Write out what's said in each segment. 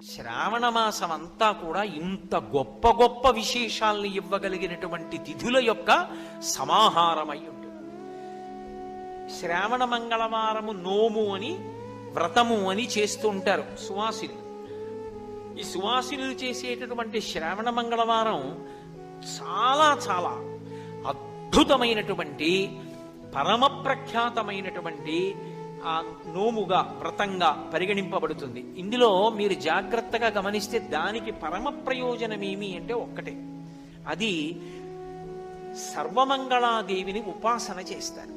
శ్రావణ మాసం అంతా కూడా ఇంత గొప్ప గొప్ప విశేషాల్ని ఇవ్వగలిగినటువంటి తిథుల యొక్క సమాహారమై ఉంటుంది. శ్రావణ మంగళవారము నోము అని వ్రతము అని చేస్తూ ఉంటారు సువాసినులు. ఈ సువాసినులు చేసేటటువంటి శ్రావణ మంగళవారం చాలా చాలా అద్భుతమైనటువంటి పరమ ప్రఖ్యాతమైనటువంటి ఆ నోముగా వ్రతంగా పరిగణింపబడుతుంది. ఇందులో మీరు జాగ్రత్తగా గమనిస్తే దానికి పరమ ప్రయోజనమేమి అంటే ఒక్కటే, అది సర్వమంగళాదేవిని ఉపాసన చేస్తారు.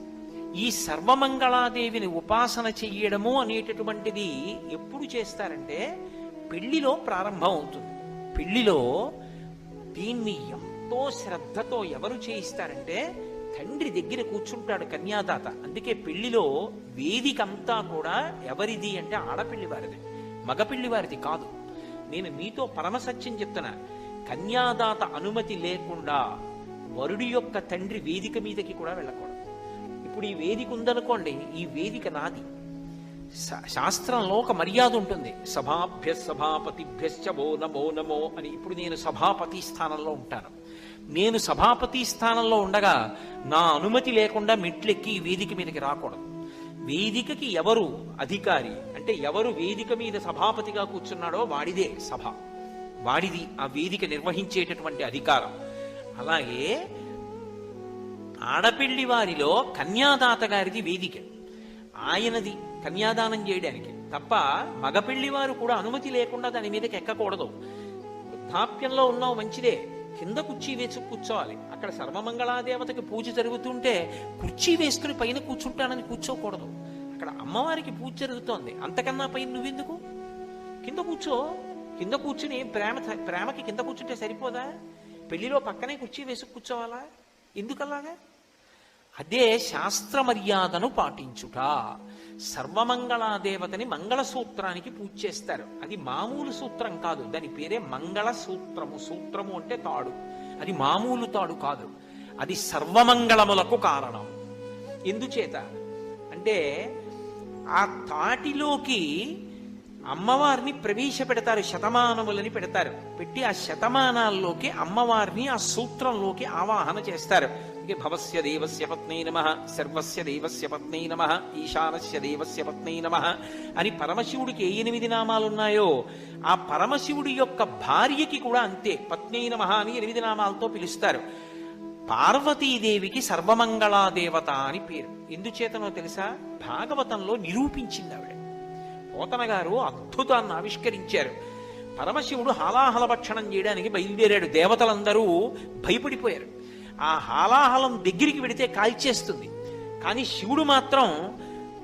ఈ సర్వమంగళాదేవిని ఉపాసన చెయ్యడము అనేటటువంటిది ఎప్పుడు చేస్తారంటే పెళ్లిలో ప్రారంభం అవుతుంది. పెళ్లిలో దీన్ని ఎంతో శ్రద్ధతో ఎవరు చేయిస్తారంటే తండ్రి దగ్గర కూర్చుంటాడు కన్యాదాత. అందుకే పెళ్లిలో వేదికంతా కూడా ఎవరిది అంటే ఆడపిల్లి వారిది, మగపిల్లి వారిది కాదు. నేను మీతో పరమసత్యం చెప్తున్నా, కన్యాదాత అనుమతి లేకుండా వరుడి యొక్క తండ్రి వేదిక మీదకి కూడా వెళ్ళకూడదు. ఇప్పుడు ఈ వేదిక ఉందనుకోండి, ఈ వేదిక నాది. శాస్త్రంలో ఒక మర్యాద ఉంటుంది, సభాభ్య సభాపతిభ్యశ్చ వో నమో నమో అని. ఇప్పుడు నేను సభాపతి స్థానంలో ఉంటాను. నేను సభాపతి స్థానంలో ఉండగా నా అనుమతి లేకుండా మెట్లెక్కి ఈ వేదిక మీదకి రాకూడదు. వేదికకి ఎవరు అధికారి అంటే ఎవరు వేదిక మీద సభాపతిగా కూర్చున్నాడో వాడిదే సభ, వాడిది ఆ వేదిక నిర్వహించేటటువంటి అధికారం. అలాగే ఆడపిల్లి వారిలో కన్యాదాత గారిది వేదిక, ఆయనది కన్యాదానం చేయడానికి తప్ప మగపిల్లి వారు కూడా అనుమతి లేకుండా దాని మీదకి ఎక్కకూడదు. వృద్ధాప్యంలో ఉన్నావు మంచిదే, కింద కుర్చీ వేసి కూర్చోవాలి. అక్కడ సర్వమంగళాదేవతకి పూజ జరుగుతుంటే కుర్చీ వేసుకుని పైన కూర్చుంటానని కూర్చోకూడదు. అక్కడ అమ్మవారికి పూజ జరుగుతోంది, అంతకన్నా పైన నువ్వెందుకు? కింద కూర్చో. కింద కూర్చుని ప్రేమకి కింద కూర్చుంటే సరిపోదా? పెళ్లిలో పక్కనే కుర్చీ వేసి కూర్చోవాలా? ఎందుకలాగా? అదే శాస్త్ర మర్యాదను పాటించుట. సర్వమంగళాదేవతని మంగళసూత్రానికి పూజ చేస్తారు. అది మామూలు సూత్రం కాదు, దాని పేరే మంగళసూత్రము. సూత్రము అంటే తాడు, అది మామూలు తాడు కాదు, అది సర్వమంగళములకు కారణం. ఎందుచేత అంటే ఆ తాటిలోకి అమ్మవారిని ప్రవేశపెడతారు, శతమానములని పెడతారు. పెట్టి ఆ శతమానాల్లోకి అమ్మవారిని ఆ సూత్రంలోకి ఆవాహన చేస్తారు. భవస్య దేవస్య పత్నై నమః, సర్వస్య దేవస్య పత్నై నమః, ఈశానస్య దేవస్య పత్నై నమః అని పరమశివుడికి 8 నామాలున్నాయో ఆ పరమశివుడి యొక్క భార్యకి కూడా అంతే పత్నై నమః అని 8 నామాలతో పిలుస్తారు. పార్వతీదేవికి సర్వమంగళాదేవత అని పేరు. ఎందుచేతనో తెలుసా? భాగవతంలో నిరూపించింది ఆవిడ. పోతన గారు అద్భుతాన్ని ఆవిష్కరించారు. పరమశివుడు హాలాహల భక్షణం చేయడానికి బయలుదేరాడు. దేవతలందరూ భయపడిపోయారు. ఆ హాలాహలం దగ్గరికి వెడితే కాల్చేస్తుంది. కానీ శివుడు మాత్రం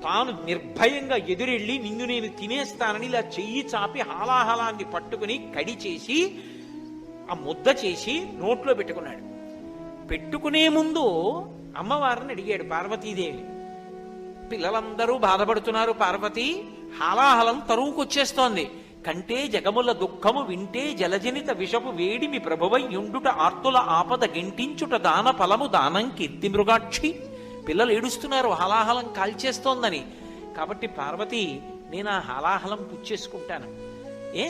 తాను నిర్భయంగా ఎదురెళ్ళి నిన్ను నేను తినేస్తానని ఇలా చెయ్యి చాపి హాలాహలాన్ని పట్టుకుని కడి చేసి ఆ ముద్ద చేసి నోట్లో పెట్టుకున్నాడు. పెట్టుకునే ముందు అమ్మవారిని అడిగాడు పార్వతీదేవి, పిల్లలందరూ బాధపడుతున్నారు పార్వతి, హాలాహలం తరువుకొచ్చేస్తోంది, కంటే జగముల దుఃఖము వింటే జలజనిత విషపు వేడిమి ప్రభువై యుండుట ఆర్తుల ఆపద గెంటించుట దాన ఫలము దానం కీర్తి మృగాక్షి. పిల్లలు ఏడుస్తున్నారు హాలాహలం కాల్చేస్తోందని. కాబట్టి పార్వతి, నేను ఆ హాలాహలం పుచ్చేసుకుంటాను ఏ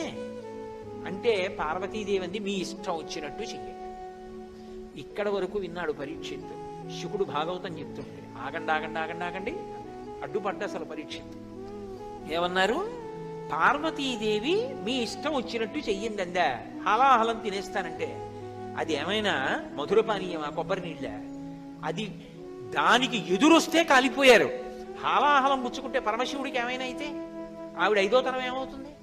అంటే పార్వతీదేవి అంది, మీ ఇష్టం వచ్చినట్టు చెయ్యండి. ఇక్కడ వరకు విన్నాడు పరీక్షిత్తు. శుకుడు భాగవతం చెప్తుంటే ఆగండి ఆగండి ఆగండి ఆగండి అడ్డుపడ్డ అసలు పరీక్షిత్తు. ఏమన్నారు? పార్వతీదేవి మీ ఇష్టం వచ్చినట్టు చెయ్యండి అందా. హాలాహలం తినేస్తానంటే అది ఏమైనా మధుర పానీయమా, కొబ్బరి నీళ్ళ? అది దానికి ఎదురొస్తే కాలిపోయారు. హాలాహలం పుచ్చుకుంటే పరమశివుడికి ఏమైనా అయితే ఆవిడ 5వ తరం ఏమవుతుంది?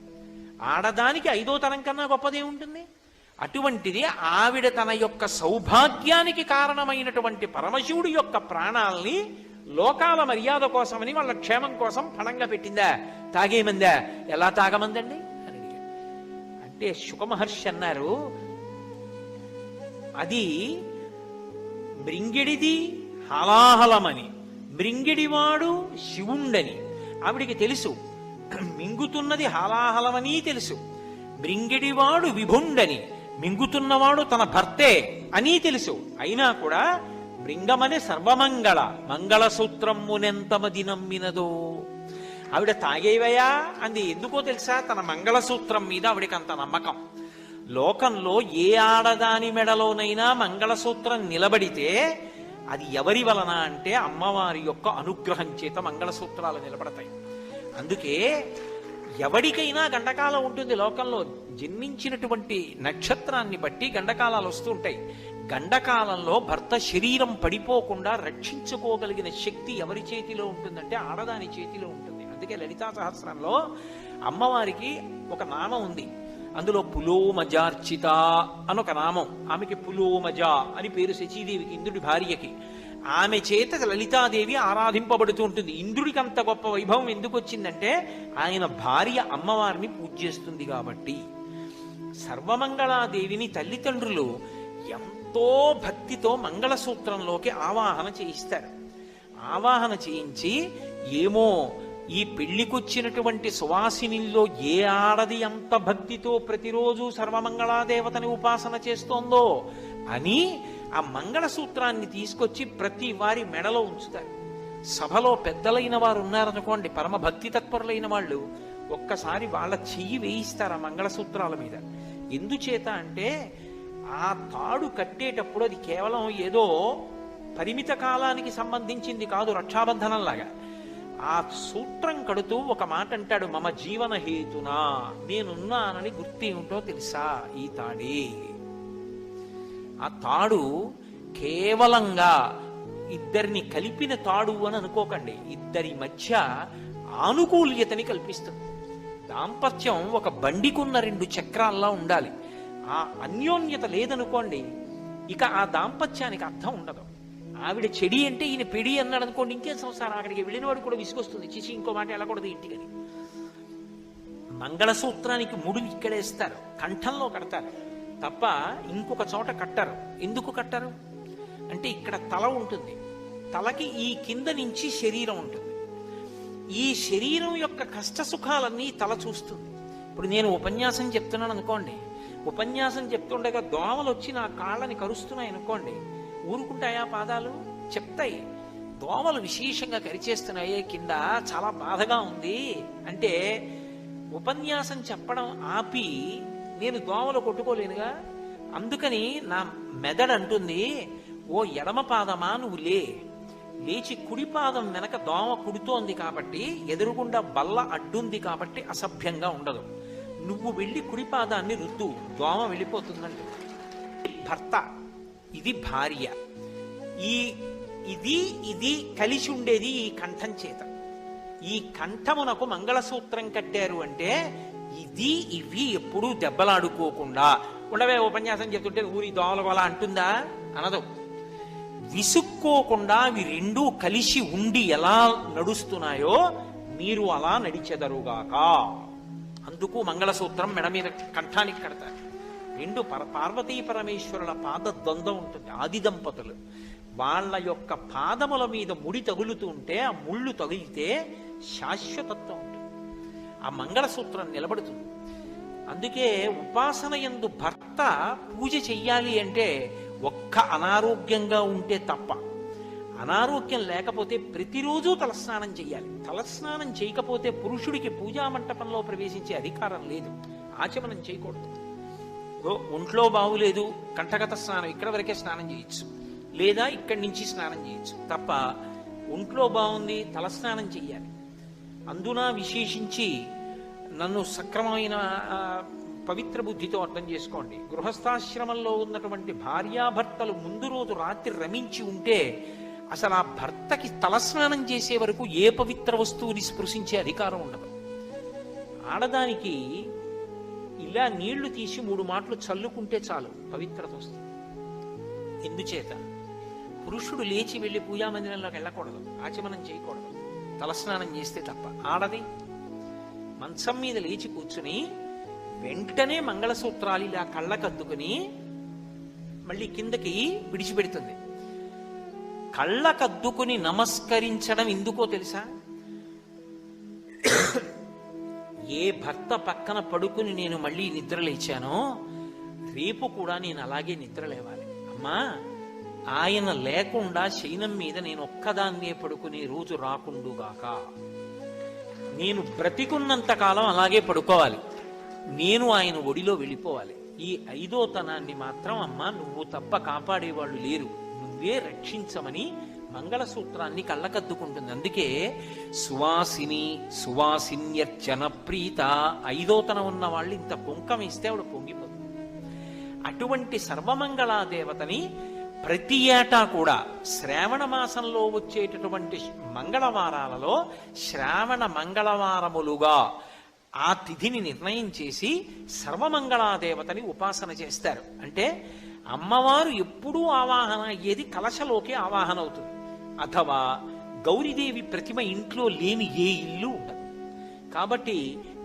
ఆడదానికి 5వ తరం కన్నా గొప్పదే ఉంటుంది. అటువంటిది ఆవిడ తన యొక్క సౌభాగ్యానికి కారణమైనటువంటి పరమశివుడి యొక్క ప్రాణాల్ని లోకాల మర్యాద కోసమని వాళ్ళ క్షేమం కోసం పణంగా పెట్టిందా? తాగేమందా? ఎలా తాగమందండి అని అడిగాడు. అంటే శుకమహర్షి అన్నారు, అది మృంగిడిది హాలాహలమని, మృంగిడివాడు శివుండని ఆవిడికి తెలుసు. మింగుతున్నది హాలాహలమని తెలుసు. మృంగిడివాడు విభుండని, మింగుతున్నవాడు తన భర్తే అని తెలుసు. అయినా కూడా మృంగమనే సర్వమంగళ మంగళసూత్రమునెంతమది నమ్మినదో ఆవిడ తాగేవయా అంది. ఎందుకో తెలుసా? తన మంగళసూత్రం మీద ఆవిడకి అంత నమ్మకం. లోకంలో ఏ ఆడదాని మెడలోనైనా మంగళసూత్రం నిలబడితే అది ఎవరి వలన అంటే అమ్మవారి యొక్క అనుగ్రహం చేత మంగళసూత్రాలు నిలబడతాయి. అందుకే ఎవడికైనా గండకాలం ఉంటుంది. లోకంలో జన్మించినటువంటి నక్షత్రాన్ని బట్టి గండకాలాలు వస్తూ ఉంటాయి. గండకాలంలో భర్త శరీరం పడిపోకుండా రక్షించుకోగలిగిన శక్తి ఎవరి చేతిలో ఉంటుందంటే ఆడదాని చేతిలో ఉంటుంది. అందుకే లలితా సహస్రంలో అమ్మవారికి ఒక నామం ఉంది. అందులో పులోమజార్చిత అని ఒక నామం. ఆమెకి పులోమజ అని పేరు, శచీదేవికి, ఇంద్రుడి భార్యకి. ఆమె చేత లలితాదేవి ఆరాధింపబడుతూ ఉంటుంది. ఇంద్రుడికి అంత గొప్ప వైభవం ఎందుకు వచ్చిందంటే ఆయన భార్య అమ్మవారిని పూజ చేస్తుంది కాబట్టి. సర్వమంగళాదేవిని తల్లిదండ్రులు ఎంతో భక్తితో మంగళసూత్రంలోకి ఆవాహన చేయిస్తారు. ఆవాహన చేయించి, ఏమో ఈ పెళ్లికొచ్చినటువంటి సువాసినిల్లో ఏ ఆడది అంత భక్తితో ప్రతిరోజు సర్వమంగళాదేవతని ఉపాసన చేస్తోందో అని ఆ మంగళసూత్రాన్ని తీసుకొచ్చి ప్రతి వారి మెడలో ఉంచుతారు. సభలో పెద్దలైన వారు ఉన్నారనుకోండి, పరమ భక్తి తత్పరులైన వాళ్ళు, ఒక్కసారి వాళ్ళ చెయ్యి వేయిస్తారు ఆ మంగళసూత్రాల మీద. ఎందుచేత అంటే ఆ తాడు కట్టేటప్పుడు అది కేవలం ఏదో పరిమిత కాలానికి సంబంధించింది కాదు, రక్షాబంధనంలాగా. ఆ సూత్రం కడుతూ ఒక మాట అంటాడు, మమ జీవన హేతునా, నేనున్నానని గుర్తేమిటో తెలుసా? ఈ తాడే. ఆ తాడు కేవలంగా ఇద్దరిని కలిపిన తాడు అని అనుకోకండి, ఇద్దరి మధ్య ఆనుకూల్యతని కల్పిస్తుంది. దాంపత్యం ఒక బండికున్న రెండు చక్రాల్లా ఉండాలి. ఆ అన్యోన్యత లేదనుకోండి, ఇక ఆ దాంపత్యానికి అర్థం ఉండదు. ఆవిడ చెడి అంటే ఈయన పెడి అన్నాడు అనుకోండి, ఇంకేం సంసారం. అక్కడికి వెళ్ళినవాడు కూడా విసుకొస్తుంది, చిచి ఇంకో మాట వెళ్ళకూడదు ఇంటికని. మంగళసూత్రానికి ముడులు ఇక్కడేస్తారు, కంఠంలో కడతారు తప్ప ఇంకొక చోట కట్టరు. ఎందుకు కట్టరు అంటే ఇక్కడ తల ఉంటుంది, తలకి ఈ కింద నుంచి శరీరం ఉంటుంది. ఈ శరీరం యొక్క కష్ట సుఖాలన్నీ తల చూస్తుంది. ఇప్పుడు నేను ఉపన్యాసం చెప్తున్నాను అనుకోండి, ఉపన్యాసం చెప్తుండగా దోమలు వచ్చి నా కాళ్ళని కరుస్తున్నాయి అనుకోండి, ఊరుకుంటాయా? పాదాలు చెప్తాయి. దోమలు విశేషంగా కరిచేస్తున్నాయి, కింద చాలా బాధగా ఉంది అంటే ఉపన్యాసం చెప్పడం ఆపి నేను దోమలు కొట్టుకోలేనుగా. అందుకని నా మెదడు అంటుంది, ఓ ఎడమ పాదమా నువ్వు లేచి కుడి పాదం వెనక దోమ కుడుతోంది కాబట్టి, ఎదురుగుండా బల్ల అడ్డుంది కాబట్టి అసభ్యంగా ఉండదు, నువ్వు వెళ్ళి కుడి పాదాన్ని రుద్దు, దోమ వెళ్ళిపోతుందండి. భర్త, ఇది భార్య. ఇది కలిసి ఉండేది ఈ కంఠం చేత. ఈ కంఠమునకు మంగళసూత్రం కట్టారు అంటే ఇవి ఎప్పుడూ దెబ్బలాడుకోకుండా ఉండవే. ఉపన్యాసం చెప్తుంటే ఊరి దోమల వల్ల అంటుందా? అనదు. విసుక్కోకుండా అవి రెండూ కలిసి ఉండి ఎలా నడుస్తున్నాయో మీరు అలా నడిచెదరుగాక. అందుకు మంగళసూత్రం మెడ మీద కంఠానికి కడతారు. రెండు పార్వతీ పరమేశ్వరుల పాద ద్వంద్వం ఉంటుంది. ఆది దంపతులు వాళ్ళ యొక్క పాదముల మీద ముడి తగులుతూ ఉంటే ఆ ముళ్ళు తగిలితే శాశ్వతత్వం ఉంటుంది, ఆ మంగళసూత్రం నిలబడుతుంది. అందుకే ఉపాసన యందు భర్త పూజ చెయ్యాలి అంటే ఒక్క అనారోగ్యంగా ఉంటే తప్ప. అనారోగ్యం లేకపోతే ప్రతిరోజు తలస్నానం చెయ్యాలి. తలస్నానం చేయకపోతే పురుషుడికి పూజా మంటపంలో ప్రవేశించే అధికారం లేదు, ఆచమనం చేయకూడదు. ఒంట్లో బాగులేదు, కంఠగత స్నానం ఇక్కడ వరకే స్నానం చేయొచ్చు, లేదా ఇక్కడి నుంచి స్నానం చేయొచ్చు తప్ప ఒంట్లో బాగుంది తలస్నానం చెయ్యాలి. అందున విశేషించి నన్ను సక్రమమైన పవిత్ర బుద్ధితో అర్థం చేసుకోండి. గృహస్థాశ్రమంలో ఉన్నటువంటి భార్యాభర్తలు ముందు రోజు రాత్రి రమించి ఉంటే అసలు ఆ భర్తకి తలస్నానం చేసే వరకు ఏ పవిత్ర వస్తువుని స్పృశించే అధికారం ఉండదు. ఆడదానికి ఇలా నీళ్లు తీసి 3 మాటలు చల్లుకుంటే చాలు, పవిత్రత వస్తుంది. ఎందుచేత పురుషుడు లేచి వెళ్ళి పూజామందిరంలోకి వెళ్ళకూడదు, ఆచమనం చేయకూడదు, తలస్నానం చేస్తే తప్ప. ఆడది మంచం మీద లేచి కూర్చుని వెంటనే మంగళసూత్రాలు ఇలా కళ్ళకద్దుకుని మళ్ళీ కిందకి విడిచిపెడుతుంది. కళ్ళకద్దుకుని నమస్కరించడం ఎందుకో తెలుసా? ఏ భర్త పక్కన పడుకుని నేను మళ్ళీ నిద్ర లేచానో రేపు కూడా నేను అలాగే నిద్ర లేవాలి. అమ్మా, ఆయన లేకుండా శయనం మీద నేను ఒక్కదాన్నే పడుకునే రోజు రాకుండుగాక. నేను బ్రతికున్నంత కాలం అలాగే పడుకోవాలి, నేను ఆయన ఒడిలో వెళ్ళిపోవాలి. ఈ 5వ తనాన్ని మాత్రం అమ్మ నువ్వు తప్ప కాపాడేవాళ్ళు లేరు, నువ్వే రక్షించమని మంగళసూత్రాన్ని కళ్ళకద్దుకుంటుంది. అందుకే సువాసిని సువాసిన్యర్చన ప్రీత 5వ తనం ఉన్న వాళ్ళు ఇంత కుంకం ఇస్తే ఆవిడ పొంగిపోతుంది. అటువంటి సర్వమంగళా దేవతని ప్రతి ఏటా కూడా శ్రావణ మాసంలో వచ్చేటటువంటి మంగళవారాలలో శ్రావణ మంగళవారములుగా ఆ తిథిని నిర్ణయం చేసి సర్వమంగళాదేవతని ఉపాసన చేస్తారు. అంటే అమ్మవారు ఎప్పుడూ ఆవాహన అయ్యేది కలశలోకి ఆవాహన అవుతుంది, అథవా గౌరీదేవి ప్రతిమ ఇంట్లో లేని ఏ ఇల్లు ఉండదు. కాబట్టి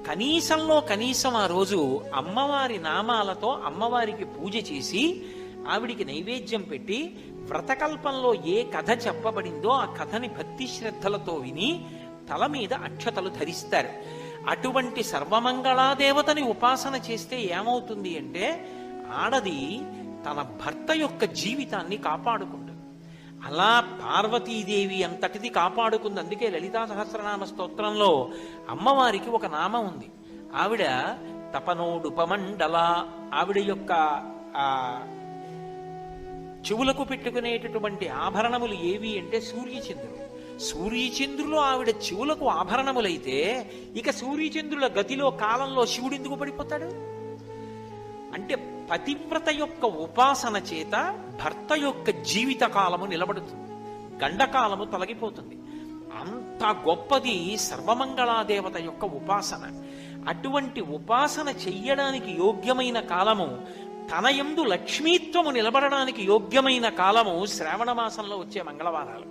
కనీసంలో కనీసం ఆ రోజు అమ్మవారి నామాలతో అమ్మవారికి పూజ చేసి ఆవిడికి నైవేద్యం పెట్టి వ్రతకల్పంలో ఏ కథ చెప్పబడిందో ఆ కథని భక్తి శ్రద్ధలతో విని తల మీద అక్షతలు ధరిస్తారు. అటువంటి సర్వమంగళాదేవతని ఉపాసన చేస్తే ఏమవుతుంది అంటే ఆడది తన భర్త యొక్క జీవితాన్ని కాపాడుకుంటుంది. అలా పార్వతీదేవి అంతటిది కాపాడుకుంది. అందుకే లలితా సహస్రనామ స్తోత్రంలో అమ్మవారికి ఒక నామం ఉంది. ఆవిడ తపనోడుపమండల. ఆవిడ యొక్క చెవులకు పెట్టుకునేటటువంటి ఆభరణములు ఏవి అంటే సూర్యచంద్రుడు. సూర్యచంద్రులు ఆవిడ చెవులకు ఆభరణములైతే ఇక సూర్యచంద్రుల గతిలో కాలంలో శివుడు ఎందుకు పడిపోతాడు? అంటే పతివ్రత యొక్క ఉపాసన చేత భర్త యొక్క జీవిత కాలము నిలబడుతుంది, గండకాలము తొలగిపోతుంది. అంత గొప్పది సర్వమంగళాదేవత యొక్క ఉపాసన. అటువంటి ఉపాసన చెయ్యడానికి యోగ్యమైన కాలము, తన యందు లక్ష్మీత్వము నిలబడడానికి యోగ్యమైన కాలము శ్రావణ మాసంలో వచ్చే మంగళవారాలు.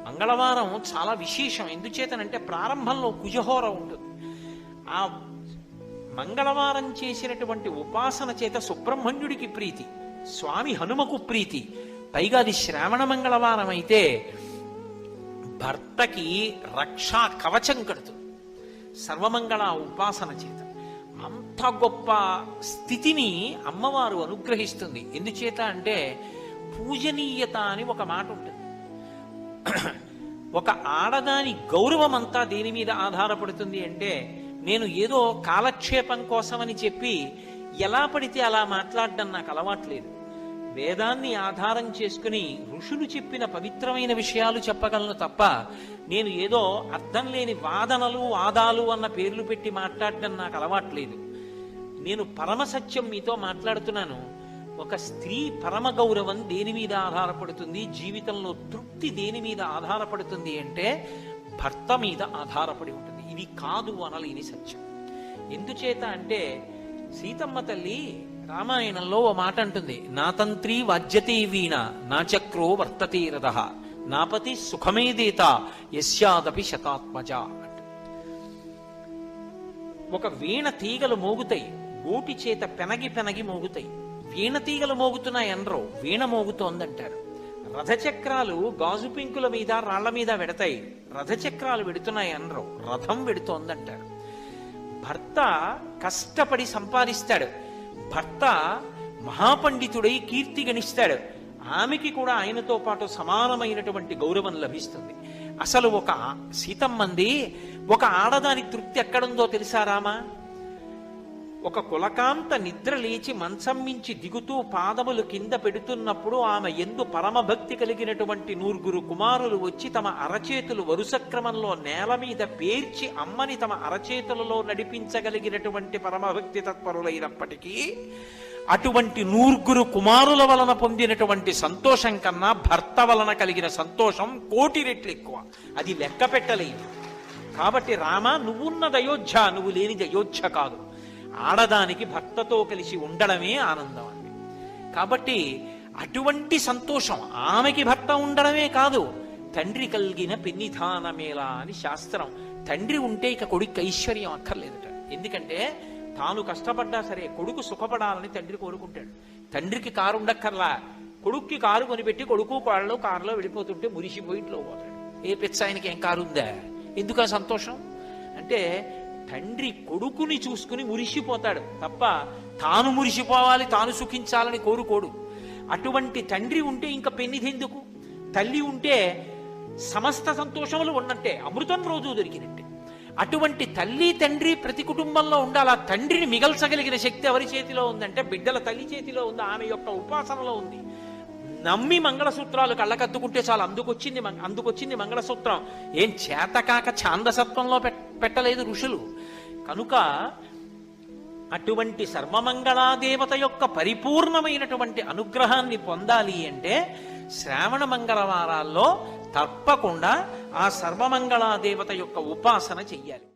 మంగళవారం చాలా విశేషం. ఎందుచేతనంటే ప్రారంభంలో కుజహోర ఉంటుంది. ఆ మంగళవారం చేసినటువంటి ఉపాసన చేత సుబ్రహ్మణ్యుడికి ప్రీతి, స్వామి హనుమకు ప్రీతి. పైగా అది శ్రావణ మంగళవారం అయితే భర్తకి రక్షా కవచం కడుతుంది సర్వమంగళ ఉపాసన చేత. అంత గొప్ప స్థితిని అమ్మవారు అనుగ్రహిస్తుంది. ఎందుచేత అంటే పూజనీయత అని ఒక మాట ఉంటుంది. ఒక ఆడదాని గౌరవం అంతా దేని మీద ఆధారపడుతుంది అంటే, నేను ఏదో కాలక్షేపం కోసమని చెప్పి ఎలా పడితే అలా మాట్లాడడం నాకు అలవాట్లేదు. వేదాన్ని ఆధారం చేసుకుని ఋషులు చెప్పిన పవిత్రమైన విషయాలు చెప్పగలను తప్ప నేను ఏదో అర్థం లేని వాదనలు వాదాలు అన్న పేర్లు పెట్టి మాట్లాడడం నాకు అలవాట్లేదు. నేను పరమసత్యం మీతో మాట్లాడుతున్నాను. ఒక స్త్రీ పరమ గౌరవం దేని మీద ఆధారపడుతుంది, జీవితంలో తృప్తి దేని మీద ఆధారపడుతుంది అంటే భర్త మీద ఆధారపడి ఉంటుంది. ఇది కాదు అనలేని సత్యం. ఎందుచేత అంటే సీతమ్మ తల్లి రామాయణంలో ఓ మాట అంటుంది, నా తంత్రి వాజ్యతే వీణ నా చక్రో వర్తతే రథః నాపతి సుఖమేదేత యస్యాదపి శతాత్మజ. ఒక వీణ తీగలు మోగుతాయి, గోటి చేత పెనగి పెనగి మోగుతాయి. వీణ తీగలు మోగుతున్నాయనరు, వీణ మోగుతోందంటారు. రథచక్రాలు గాజు పెంకుల మీద రాళ్ల మీద వెడతాయి, రథచక్రాలు వెడుతున్నాయి అనరు, రథం వెడుతోందంటారు. భర్త కష్టపడి సంపాదిస్తాడు, భర్త మహాపండితుడై కీర్తి గణిస్తాడు, ఆమెకి కూడా ఆయనతో పాటు సమానమైనటువంటి గౌరవం లభిస్తుంది. అసలు ఒక సీతమ్మంది ఒక ఆడదాని తృప్తి ఎక్కడుందో తెలుసా రామా? ఒక కులకాంత నిద్ర లేచి మంచం మించి దిగుతూ పాదములు కింద పెడుతున్నప్పుడు ఆమె ఎందు పరమభక్తి కలిగినటువంటి 9 కుమారులు వచ్చి తమ అరచేతులు వరుస క్రమంలో నేల మీద పేర్చి అమ్మని తమ అరచేతులలో నడిపించగలిగినటువంటి పరమభక్తి తత్పరులైనప్పటికీ అటువంటి 9 కుమారుల వలన పొందినటువంటి సంతోషం కన్నా భర్త వలన కలిగిన సంతోషం 1,000,000 రెట్లు ఎక్కువ. అది లెక్క పెట్టలేదు. కాబట్టి రామ, నువ్వున్నది అయోధ్య, నువ్వు లేనిది అయోధ్య కాదు. ఆడదానికి భర్తతో కలిసి ఉండడమే ఆనందం అండి. కాబట్టి అటువంటి సంతోషం ఆమెకి భర్త ఉండడమే కాదు, తండ్రి కలిగిన పెన్నిధానమేలా అని శాస్త్రం. తండ్రి ఉంటే ఇక కొడుకు ఐశ్వర్యం అక్కర్లేదట. ఎందుకంటే తాను కష్టపడ్డా సరే కొడుకు సుఖపడాలని తండ్రి కోరుకుంటాడు. తండ్రికి కారు ఉండక్కర్లా, కొడుక్కి కారు కొనిపెట్టి కొడుకు కారులో కారులో వెళ్ళిపోతుంటే మురిసిపోయి ఇంట్లో పోతాడు. ఏ పిచ్చ ఆయనకి ఏం కారు ఉందా? ఎందుకు ఆ సంతోషం అంటే తండ్రి కొడుకుని చూసుకుని మురిసిపోతాడు తప్ప తాను మురిసిపోవాలి, తాను సుఖించాలని కోరుకోడు. అటువంటి తండ్రి ఉంటే ఇంకా పెన్నిదెందుకు? తల్లి ఉంటే సమస్త సంతోషములు ఉన్నట్టే, అమృతం రోజు దొరికినట్టే. అటువంటి తల్లి తండ్రి ప్రతి కుటుంబంలో ఉండాలి. ఆ తండ్రిని మిగల్చగలిగిన శక్తి ఎవరి చేతిలో ఉందంటే బిడ్డల తల్లి చేతిలో ఉంది, ఆమె యొక్క ఉపాసనలో ఉంది. నమ్మి మంగళసూత్రాలు కళ్ళకద్దుకుంటే చాలు, అందుకొచ్చింది మంగళసూత్రం. ఏం చేతకాక ఛాందసత్వంలో పెట్టలేదు ఋషులు. కనుక అటువంటి సర్వమంగళాదేవత యొక్క పరిపూర్ణమైనటువంటి అనుగ్రహాన్ని పొందాలి అంటే శ్రావణ మంగళవారాల్లో తప్పకుండా ఆ సర్వమంగళాదేవత యొక్క ఉపాసన చెయ్యాలి.